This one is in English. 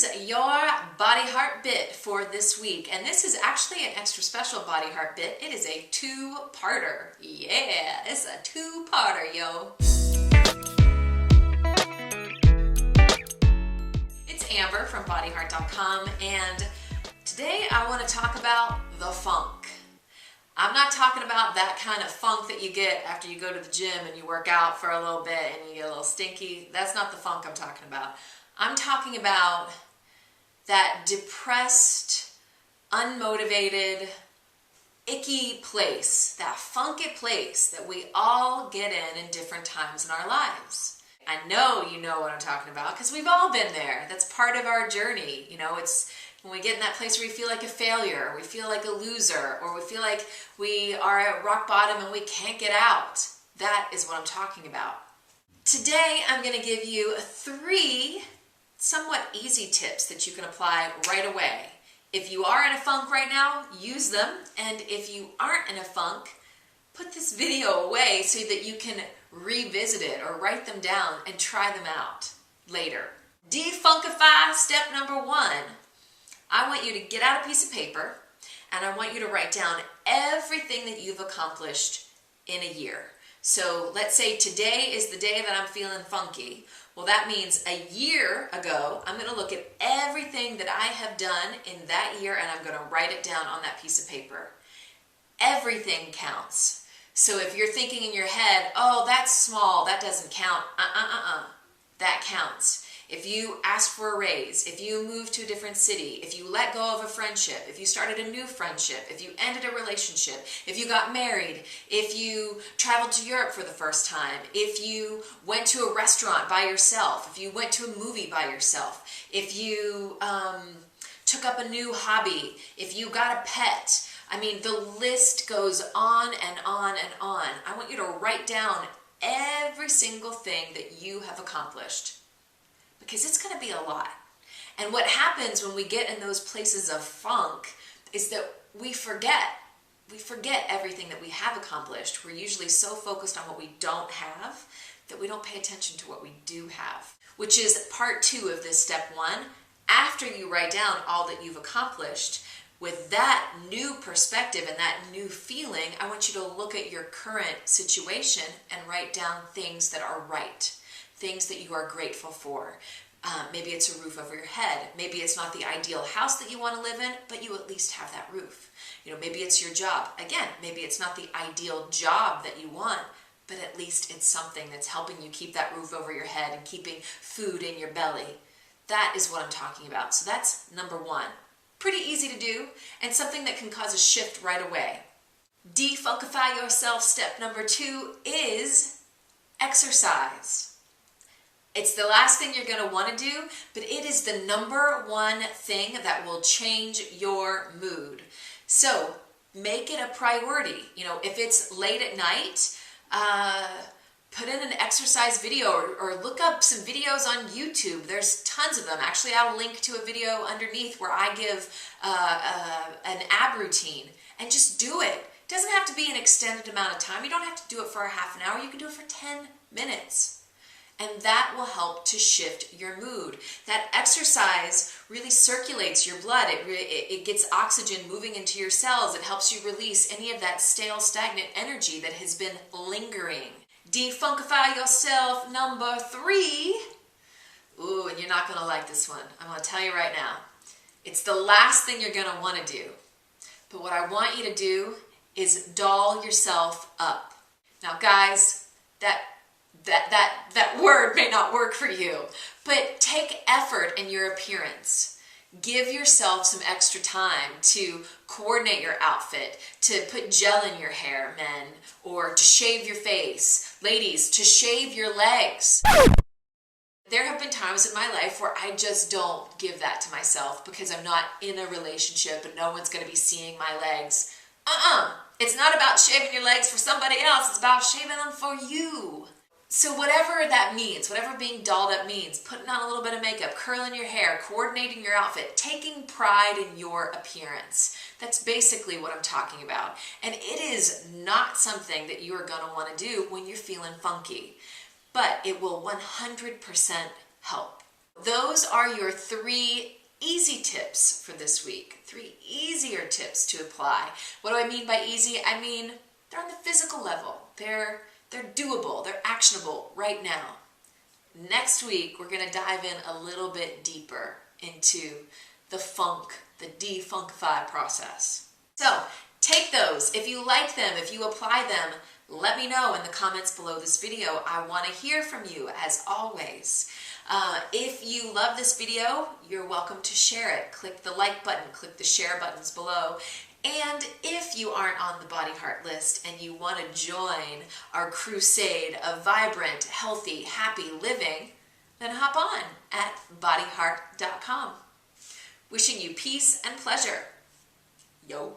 is your body heart bit for this week, and this is actually an extra special body heart bit. It is a two-parter. Yeah, it's a two-parter, yo. It's Amber from bodyheart.com, and today I want to talk about the funk. I'm not talking about that kind of funk that you get after you go to the gym and you work out for a little bit and you get a little stinky. That's not the funk I'm talking about. I'm talking about that depressed, unmotivated, icky place, that funky place that we all get in different times in our lives. I know you know what I'm talking about because we've all been there. That's part of our journey. You know, it's when we get in that place where we feel like a failure, we feel like a loser, or we feel like we are at rock bottom and we can't get out. That is what I'm talking about. Today, I'm going to give you 3 somewhat easy tips that you can apply right away. If you are in a funk right now, use them. And if you aren't in a funk, put this video away so that you can revisit it or write them down and try them out later. De-Funkify step number 1. I want you to get out a piece of paper and I want you to write down everything that you've accomplished in a year. So let's say today is the day that I'm feeling funky. Well, that means a year ago, I'm going to look at everything that I have done in that year and I'm going to write it down on that piece of paper. Everything counts. So if you're thinking in your head, oh, that's small, that doesn't count, that counts. If you asked for a raise, if you moved to a different city, if you let go of a friendship, if you started a new friendship, if you ended a relationship, if you got married, if you traveled to Europe for the first time, if you went to a restaurant by yourself, if you went to a movie by yourself, if you took up a new hobby, if you got a pet. I mean, the list goes on and on and on. I want you to write down every single thing that you have accomplished, because it's going to be a lot. And what happens when we get in those places of funk is that we forget everything that we have accomplished. We're usually so focused on what we don't have that we don't pay attention to what we do have, which is part 2 of this step 1. After you write down all that you've accomplished, with that new perspective and that new feeling, I want you to look at your current situation and write down things that are right. Things that you are grateful for. Maybe it's a roof over your head. Maybe it's not the ideal house that you want to live in, but you at least have that roof. You know, maybe it's your job. Again, maybe it's not the ideal job that you want, but at least it's something that's helping you keep that roof over your head and keeping food in your belly. That is what I'm talking about. So that's number 1. Pretty easy to do and something that can cause a shift right away. De-Funkify yourself step number 2 is exercise. It's the last thing you're going to want to do, but it is the number 1 thing that will change your mood. So make it a priority. You know, if it's late at night, put in an exercise video or look up some videos on YouTube. There's tons of them. Actually, I'll link to a video underneath where I give an ab routine, and just do it. It doesn't have to be an extended amount of time. You don't have to do it for a half an hour. You can do it for 10 minutes. And that will help to shift your mood. That exercise really circulates your blood. It gets oxygen moving into your cells. It helps you release any of that stale, stagnant energy that has been lingering. De-Funkify yourself number 3. Ooh, and you're not going to like this one. I'm going to tell you right now. It's the last thing you're going to want to do. But what I want you to do is doll yourself up. Now, guys, that word may not work for you, but take effort in your appearance. Give yourself some extra time to coordinate your outfit, to put gel in your hair, men, or to shave your face. Ladies, to shave your legs. There have been times in my life where I just don't give that to myself because I'm not in a relationship and no one's going to be seeing my legs. It's not about shaving your legs for somebody else. It's about shaving them for you. So whatever that means, whatever being dolled up means, putting on a little bit of makeup, curling your hair, coordinating your outfit, taking pride in your appearance. That's basically what I'm talking about. And it is not something that you are going to want to do when you're feeling funky, but it will 100% help. Those are your 3 easy tips for this week. 3 easier tips to apply. What do I mean by easy? I mean they're on the physical level. They're doable. They're actionable right now. Next week, we're going to dive in a little bit deeper into the funk, the De-Funkify process. So take those. If you like them, if you apply them, let me know in the comments below this video. I want to hear from you as always. If you love this video, you're welcome to share it. Click the like button, click the share buttons below. And if you aren't on the Body Heart list and you want to join our crusade of vibrant, healthy, happy living, then hop on at bodyheart.com. Wishing you peace and pleasure. Yo.